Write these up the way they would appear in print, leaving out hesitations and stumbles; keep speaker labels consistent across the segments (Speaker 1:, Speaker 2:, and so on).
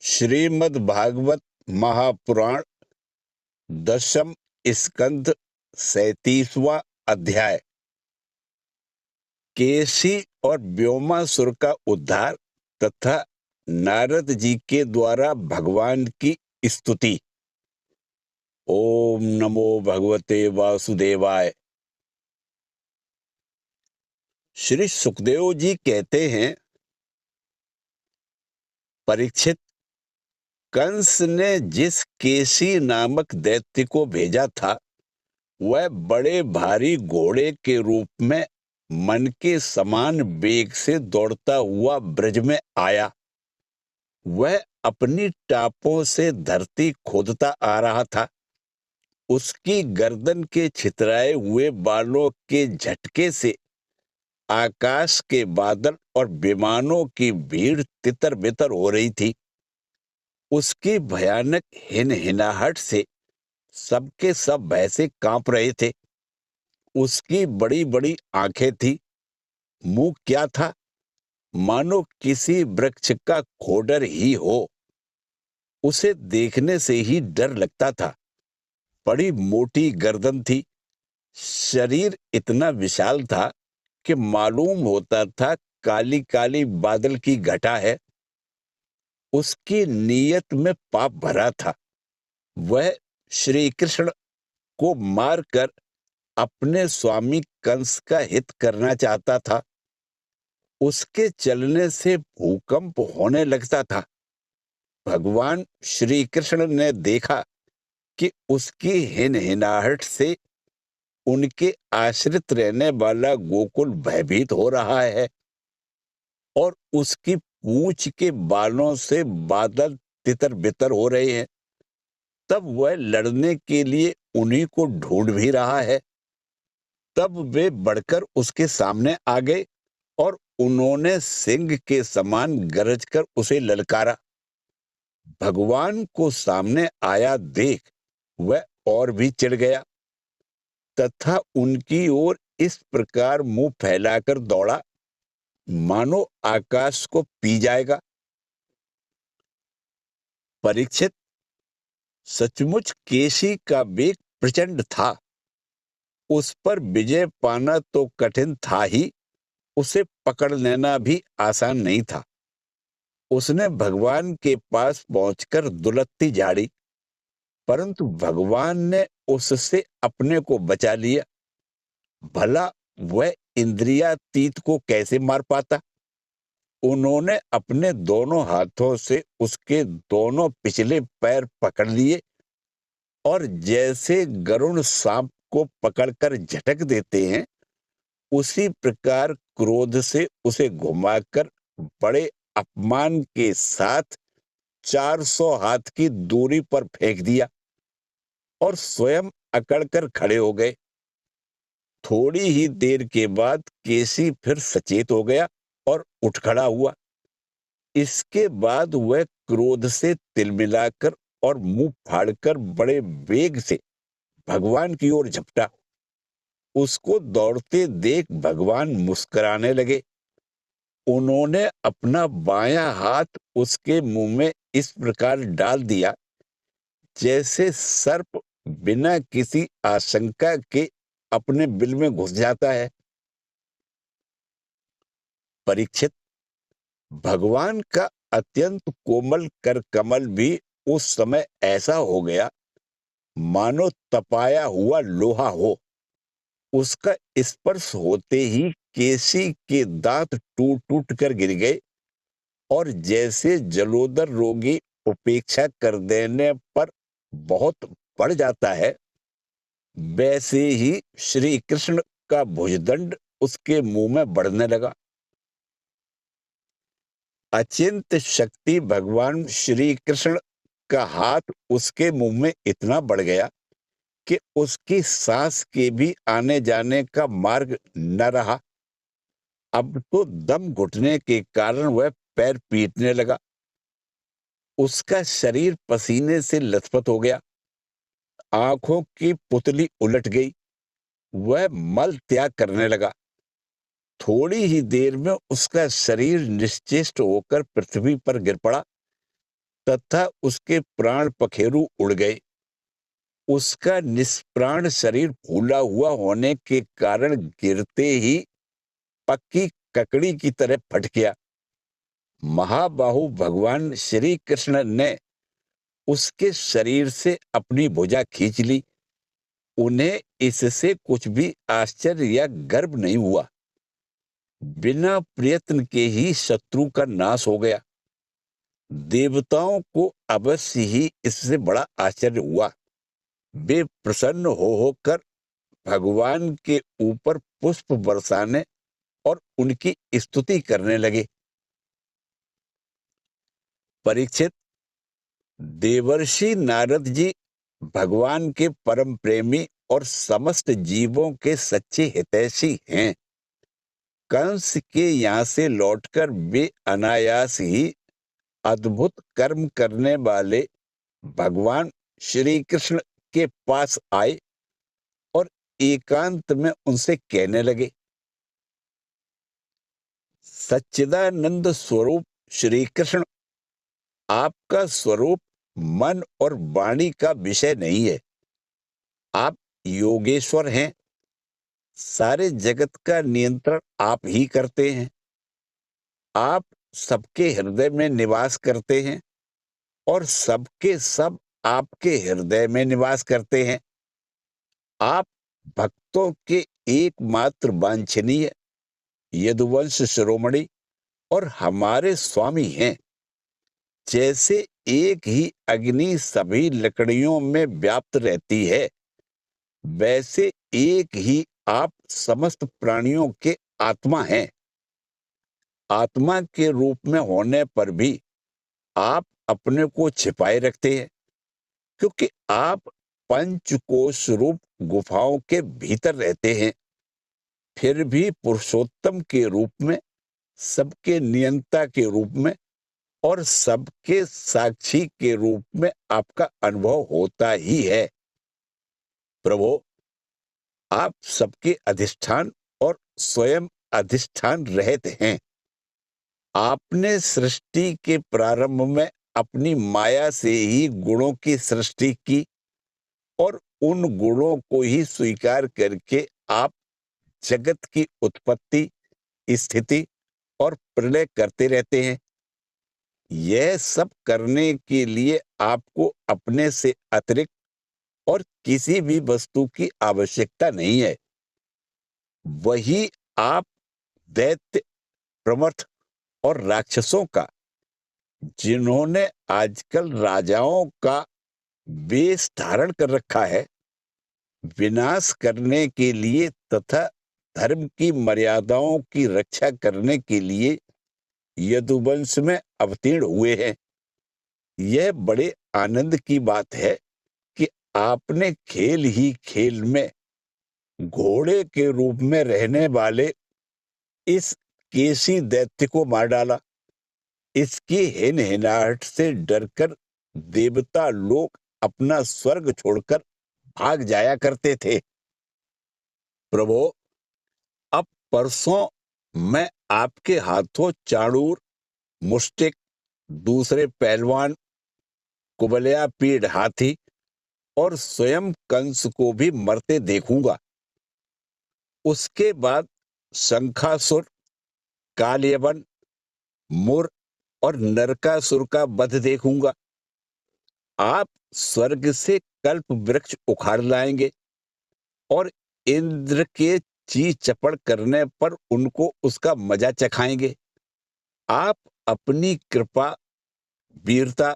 Speaker 1: श्रीमद् भागवत महापुराण दशम स्कंध 37वां अध्याय। केसी और व्योमासुर का उद्धार तथा नारद जी के द्वारा भगवान की स्तुति। ओम नमो भगवते वासुदेवाय। श्री सुखदेव जी कहते हैं, परीक्षित, कंस ने जिस केसी नामक दैत्य को भेजा था वह बड़े भारी घोड़े के रूप में मन के समान वेग से दौड़ता हुआ ब्रज में आया। वह अपनी टापों से धरती खोदता आ रहा था। उसकी गर्दन के छितराए हुए बालों के झटके से आकाश के बादल और विमानों की भीड़ तितर बितर हो रही थी। उसकी भयानक हिनहिनाहट से सबके सब भय से कांप रहे थे। उसकी बड़ी बड़ी आंखें थी। मुंह क्या था, मानो किसी वृक्ष का खोडर ही हो। उसे देखने से ही डर लगता था। बड़ी मोटी गर्दन थी। शरीर इतना विशाल था कि मालूम होता था काली काली बादल की घटा है। उसकी नीयत में पाप भरा था। वह श्री कृष्ण को मारकर अपने स्वामी कंस का हित करना चाहता था। उसके चलने से भूकंप होने लगता था। भगवान श्री कृष्ण ने देखा कि उसकी हिनहिनाहट से उनके आश्रित रहने वाला गोकुल भयभीत हो रहा है और उसकी पूंछ के बालों से बादल तितर बितर हो रहे हैं। तब वह लड़ने के लिए उन्हीं को ढूंढ भी रहा है। तब वे बढ़कर उसके सामने आ गए और उन्होंने सिंह के समान गरजकर उसे ललकारा। भगवान को सामने आया देख वह और भी चिढ़ गया तथा उनकी ओर इस प्रकार मुंह फैलाकर दौड़ा मानो आकाश को पी जाएगा। परीक्षित, सचमुच केसी का वेग प्रचंड था। उस पर विजय पाना तो कठिन था ही, उसे पकड़ लेना भी आसान नहीं था। उसने भगवान के पास पहुंचकर दुलत्ती झाड़ी, परंतु भगवान ने उससे अपने को बचा लिया। भला वह इंद्रियातीत को कैसे मार पाता। उन्होंने अपने दोनों हाथों से उसके दोनों पिछले पैर पकड़ लिए और जैसे गरुड़ सांप को पकड़कर झटक देते हैं, उसी प्रकार क्रोध से उसे घुमाकर बड़े अपमान के साथ 400 हाथ की दूरी पर फेंक दिया और स्वयं अकड़कर खड़े हो गए। थोड़ी ही देर के बाद केसी फिर सचेत हो गया और उठ खड़ा हुआ। इसके बाद वह क्रोध से तिलमिलाकर और मुंह फाड़कर बड़े वेग से भगवान की ओर झपटा। उसको दौड़ते देख भगवान मुस्कुराने लगे। उन्होंने अपना बायां हाथ उसके मुंह में इस प्रकार डाल दिया जैसे सर्प बिना किसी आशंका के अपने बिल में घुस जाता है। परीक्षित, भगवान का अत्यंत कोमल कर कमल भी उस समय ऐसा हो गया मानो तपाया हुआ लोहा हो। उसका स्पर्श होते ही केसी के दांत टूट टूट कर गिर गए और जैसे जलोदर रोगी उपेक्षा कर देने पर बहुत बढ़ जाता है, वैसे ही श्री कृष्ण का भुजदंड उसके मुंह में बढ़ने लगा। अचिंत शक्ति भगवान श्री कृष्ण का हाथ उसके मुंह में इतना बढ़ गया कि उसकी सांस के भी आने जाने का मार्ग न रहा। अब तो दम घुटने के कारण वह पैर पीटने लगा। उसका शरीर पसीने से लथपथ हो गया। आंखों की पुतली उलट गई। वह मल त्याग करने लगा। थोड़ी ही देर में उसका शरीर निश्चेष्ट होकर पृथ्वी पर गिर पड़ा तथा उसके प्राण पखेरु उड़ गए। उसका निष्प्राण शरीर फूला हुआ होने के कारण गिरते ही पक्की ककड़ी की तरह फट गया। महाबाहु भगवान श्री कृष्ण ने उसके शरीर से अपनी भुजा खींच ली। उन्हें इससे कुछ भी आश्चर्य या गर्व नहीं हुआ। बिना प्रयत्न के ही शत्रु का नाश हो गया। देवताओं को अवश्य ही इससे बड़ा आश्चर्य हुआ। वे प्रसन्न हो होकर भगवान के ऊपर पुष्प बरसाने और उनकी स्तुति करने लगे। परीक्षित, देवर्षि नारद जी भगवान के परम प्रेमी और समस्त जीवों के सच्चे हितैषी हैं। कंस के यहाँ से लौटकर वे अनायास ही अद्भुत कर्म करने वाले भगवान श्री कृष्ण के पास आए और एकांत में उनसे कहने लगे, सच्चिदानंद स्वरूप श्री कृष्ण, आपका स्वरूप मन और वाणी का विषय नहीं है। आप योगेश्वर हैं। सारे जगत का नियंत्रण आप ही करते हैं। आप सबके हृदय में निवास करते हैं और सबके सब आपके हृदय में निवास करते हैं। आप भक्तों के एकमात्र वांछनीय यदुवंश शिरोमणि और हमारे स्वामी हैं। जैसे एक ही अग्नि सभी लकड़ियों में व्याप्त रहती है, वैसे एक ही आप समस्त प्राणियों के आत्मा हैं। आत्मा के रूप में होने पर भी आप अपने को छिपाए रखते हैं, क्योंकि आप पंचकोश रूप गुफाओं के भीतर रहते हैं। फिर भी पुरुषोत्तम के रूप में, सबके नियंता के रूप में और सबके साक्षी के रूप में आपका अनुभव होता ही है। प्रभु, आप सबके अधिष्ठान और स्वयं अधिष्ठान रहित हैं। आपने सृष्टि के प्रारंभ में अपनी माया से ही गुणों की सृष्टि की और उन गुणों को ही स्वीकार करके आप जगत की उत्पत्ति, स्थिति और प्रलय करते रहते हैं। यह सब करने के लिए आपको अपने से अतिरिक्त और किसी भी वस्तु की आवश्यकता नहीं है। वही आप दैत्य, प्रमथ और राक्षसों का, जिन्होंने आजकल राजाओं का वेश धारण कर रखा है, विनाश करने के लिए तथा धर्म की मर्यादाओं की रक्षा करने के लिए यदुवंश में अवतीर्ण हुए हैं। यह बड़े आनंद की बात है कि आपने खेल ही खेल में घोड़े के रूप में रहने वाले इस केसी दैत्य को मार डाला। इसकी हिनहिनाहट से डरकर देवता लोग अपना स्वर्ग छोड़कर भाग जाया करते थे। प्रभु, अब परसों मैं आपके हाथों चाणूर, मुष्टिक, दूसरे पहलवान, कुबलिया पीढ़ हाथी और स्वयं कंस को भी मरते देखूंगा। उसके बाद शंखासुर, कालयवन, मुर और नरकासुर का वध देखूंगा। आप स्वर्ग से कल्प वृक्ष उखाड़ लाएंगे और इंद्र के ची चपड़ करने पर उनको उसका मजा चखाएंगे। आप अपनी कृपा, वीरता,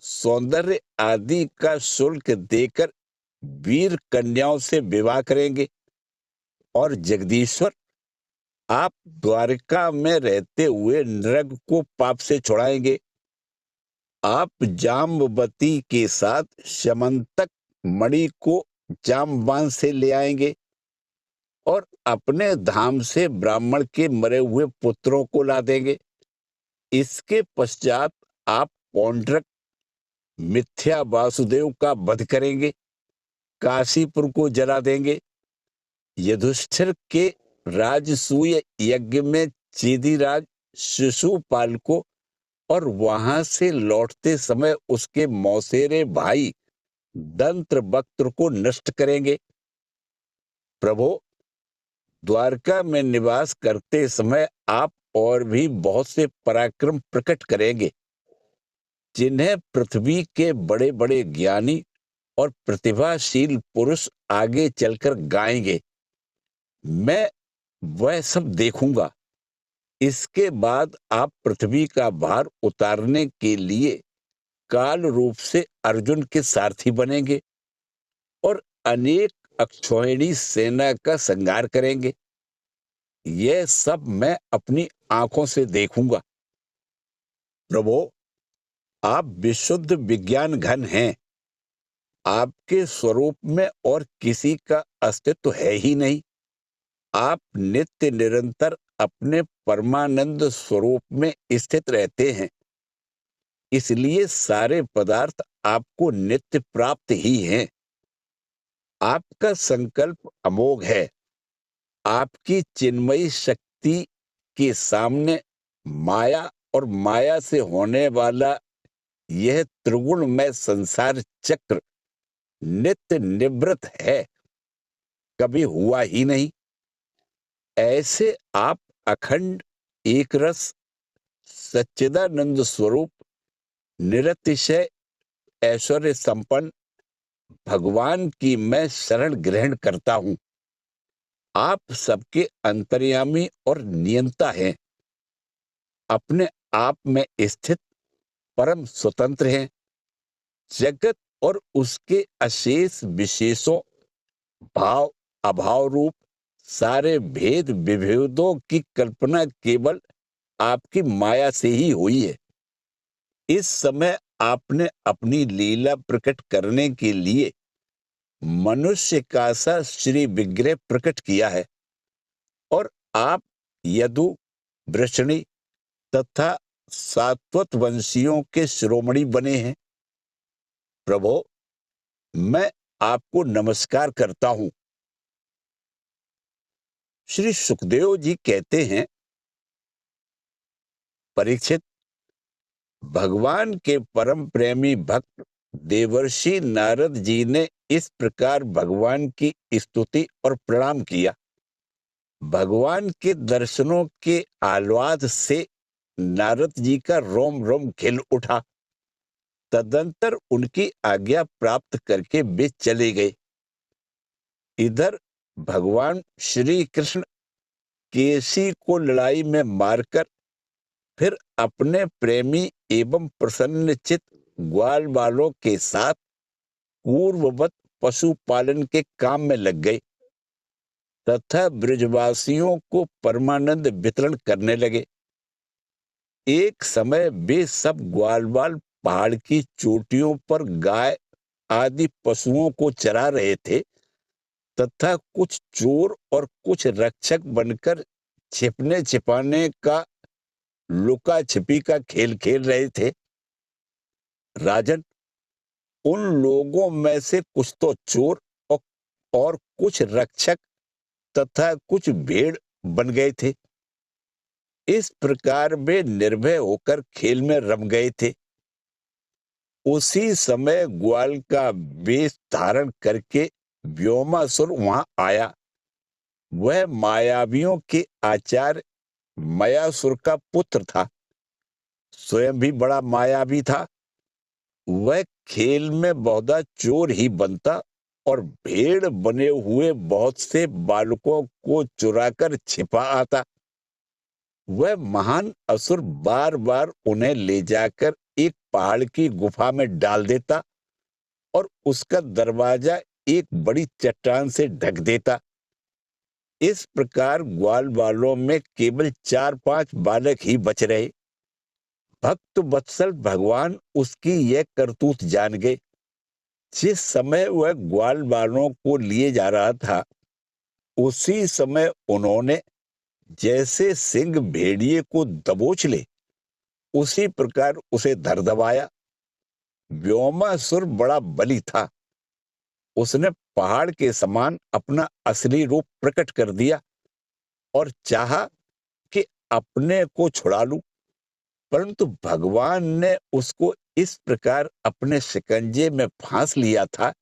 Speaker 1: सौंदर्य आदि का शुल्क देकर वीर कन्याओं से विवाह करेंगे और जगदीश्वर, आप द्वारका में रहते हुए नृग को पाप से छुड़ाएंगे। आप जाम्बवती के साथ समंतक मणि को जामवान से ले आएंगे और अपने धाम से ब्राह्मण के मरे हुए पुत्रों को ला देंगे। इसके पश्चात आप पौंड्रक, मिथ्या वासुदेव का वध करेंगे, काशीपुर को जला देंगे। युधिष्ठिर के राजसूय यज्ञ में चेदीराज शिशुपाल को और वहां से लौटते समय उसके मौसेरे भाई दंत्रवक्त्र को नष्ट करेंगे। प्रभो, द्वारका में निवास करते समय आप और भी बहुत से पराक्रम प्रकट करेंगे, जिन्हें पृथ्वी के बड़े बड़े ज्ञानी और प्रतिभाशील पुरुष आगे चलकर गाएंगे। मैं वह सब देखूंगा। इसके बाद आप पृथ्वी का भार उतारने के लिए काल रूप से अर्जुन के सारथी बनेंगे और अनेक अक्षौहिणी सेना का संहार करेंगे। यह सब मैं अपनी आंखों से देखूंगा। प्रभो, आप विशुद्ध विज्ञान घन हैं। आपके स्वरूप में और किसी का अस्तित्व है ही नहीं। आप नित्य निरंतर अपने परमानंद स्वरूप में स्थित रहते हैं, इसलिए सारे पदार्थ आपको नित्य प्राप्त ही हैं। आपका संकल्प अमोघ है। आपकी चिन्मयी शक्ति के सामने माया और माया से होने वाला यह त्रिगुणमय संसार चक्र नित्य निवृत्त है, कभी हुआ ही नहीं। ऐसे आप अखंड एकरस सच्चिदानंद स्वरूप निरतिशय ऐश्वर्य संपन्न भगवान की मैं शरण ग्रहण करता हूं। आप सबके अंतर्यामी और नियंता हैं। अपने आप में स्थित परम स्वतंत्र हैं। जगत और उसके अशेष विशेषों, भाव अभाव रूप सारे भेद विभेदों की कल्पना केवल आपकी माया से ही हुई है। इस समय आपने अपनी लीला प्रकट करने के लिए मनुष्य का सा श्री विग्रह प्रकट किया है और आप यदु, वृषणी तथा सात्वत वंशियों के शिरोमणि बने हैं। प्रभो, मैं आपको नमस्कार करता हूं। श्री सुखदेव जी कहते हैं, परीक्षित, भगवान के परम प्रेमी भक्त देवर्षि नारद जी ने इस प्रकार भगवान की स्तुति और प्रणाम किया। भगवान के दर्शनों के आह्लाद से नारद जी का रोम रोम खिल उठा। तदंतर उनकी आज्ञा प्राप्त करके वे चले गए। इधर भगवान श्री कृष्ण केसी को लड़ाई में मारकर फिर अपने प्रेमी एवं प्रसन्नचित ग्वाल वालों के साथ पूर्ववत पशुपालन के काम में लग गए तथा ब्रजवासियों को परमानंद वितरण करने लगे। एक समय वे सब ग्वालवाल पहाड़ की चोटियों पर गाय आदि पशुओं को चरा रहे थे तथा कुछ चोर और कुछ रक्षक बनकर छिपने छिपाने का लुका छिपी का खेल खेल रहे थे। राजन, उन लोगों में से कुछ तो चोर और कुछ रक्षक तथा कुछ भेड़ बन गए थे। इस प्रकार वे निर्भय होकर खेल में रम गए थे। उसी समय ग्वाल का वेश धारण करके व्योमासुर वहां आया। वह मायावियों के आचार्य मयासुर का पुत्र था। स्वयं भी बड़ा मायावी था। वह खेल में बहुधा चोर ही बनता और भेड़ बने हुए बहुत से बालकों को चुराकर छिपा आता। वह महान असुर बार बार उन्हें ले जाकर एक पहाड़ की गुफा में डाल देता और उसका दरवाजा एक बड़ी चट्टान से ढक देता। इस प्रकार ग्वाल वालों में केवल 4-5 बालक ही बच रहे। भक्त वत्सल भगवान उसकी यह करतूत जान गए। जिस समय वह ग्वाल वालों को लिए जा रहा था, उसी समय उन्होंने जैसे सिंह भेड़िए को दबोच ले, उसी प्रकार उसे धर दबाया। व्योमासुर बड़ा बली था। उसने पहाड़ के समान अपना असली रूप प्रकट कर दिया और चाहा कि अपने को छुड़ा लूं। परंतु भगवान ने उसको इस प्रकार अपने शिकंजे में फांस लिया था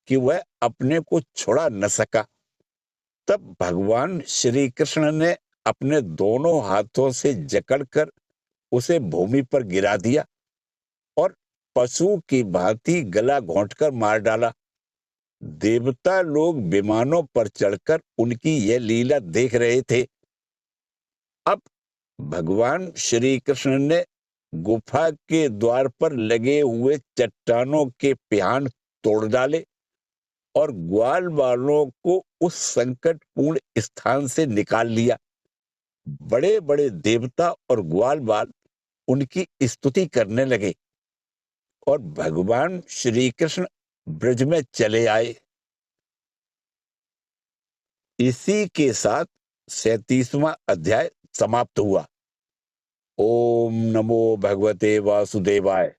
Speaker 1: कि वह अपने को छुड़ा न सका। तब भगवान श्री कृष्ण ने अपने दोनों हाथों से जकड़कर उसे भूमि पर गिरा दिया और पशु की भांति गला घोंटकर मार डाला। देवता लोग विमानों पर चढ़कर उनकी यह लीला देख रहे थे। अब भगवान श्री कृष्ण ने गुफा के द्वार पर लगे हुए चट्टानों के पिहान तोड़ डाले और ग्वाल वालों को उस संकटपूर्ण स्थान से निकाल लिया। बड़े बड़े देवता और ग्वाल वाल उनकी स्तुति करने लगे और भगवान श्री कृष्ण ब्रज में चले आए। इसी के साथ 37वां अध्याय समाप्त हुआ। ओम नमो भगवते वासुदेवाय।